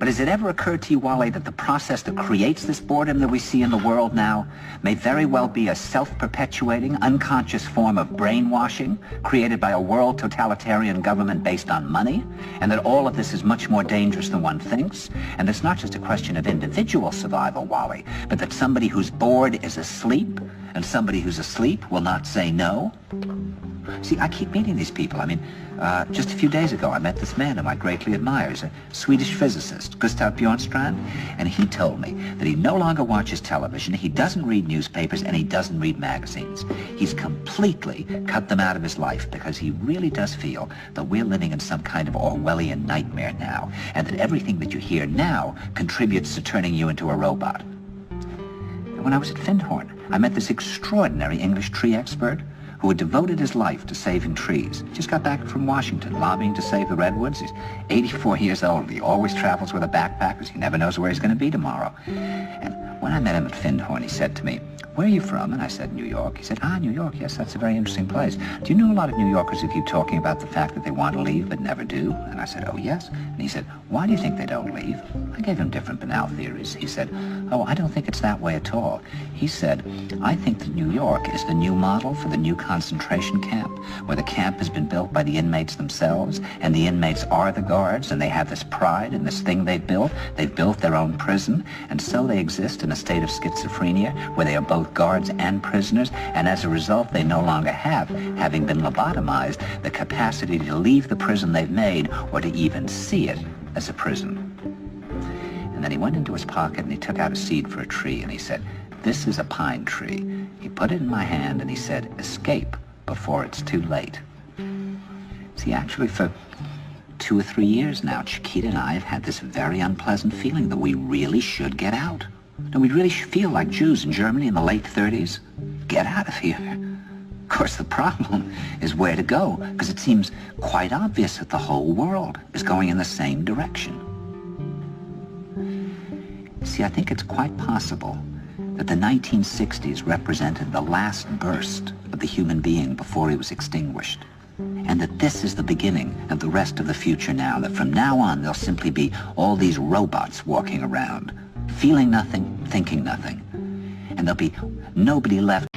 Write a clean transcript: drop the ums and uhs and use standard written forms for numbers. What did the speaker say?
But has it ever occurred to you, Wally, that the process that creates this boredom that we see in the world now may very well be a self-perpetuating, unconscious form of brainwashing created by a world totalitarian government based on money, and that all of this is much more dangerous than one thinks, and it's not just a question of individual survival, Wally, but that somebody who's bored is asleep, and somebody who's asleep will not say no? See, I keep meeting these people. I mean, just a few days ago, I met this man whom I greatly admire. He's a Swedish physicist, Gustav Bjornstrand, and he told me that he no longer watches television, he doesn't read newspapers, and he doesn't read magazines. He's completely cut them out of his life because he really does feel that we're living in some kind of Orwellian nightmare now, and that everything that you hear now contributes to turning you into a robot. When I was at Findhorn, I met this extraordinary English tree expert who had devoted his life to saving trees. Just got back from Washington, lobbying to save the redwoods. He's 84 years old. He always travels with a backpack because he never knows where he's going to be tomorrow. And when I met him at Findhorn, he said to me, "Where are you from?" And I said, "New York." He said, "New York, yes, that's a very interesting place. Do you know a lot of New Yorkers who keep talking about the fact that they want to leave but never do?" And I said, "Oh, yes." And he said, "Why do you think they don't leave?" I gave him different banal theories. He said, "Oh, I don't think it's that way at all." He said, "I think that New York is the new model for the new concentration camp, where the camp has been built by the inmates themselves, and the inmates are the guards, and they have this pride in this thing they've built. They've built their own prison, and so they exist in a state of schizophrenia where they are both guards and prisoners, and as a result they no longer have, having been lobotomized, the capacity to leave the prison they've made or to even see it as a prison." And then he went into his pocket and he took out a seed for a tree and he said, "This is a pine tree." He put it in my hand and he said, "Escape before it's too late." See, actually for 2 or 3 years now, Chiquita and I have had this very unpleasant feeling that we really should get out. And we really feel like Jews in Germany in the late 30s. Get out of here. Of course, the problem is where to go, because it seems quite obvious that the whole world is going in the same direction. See, I think it's quite possible that the 1960s represented the last burst of the human being before he was extinguished, and that this is the beginning of the rest of the future now, that from now on there'll simply be all these robots walking around, feeling nothing, thinking nothing, and there'll be nobody left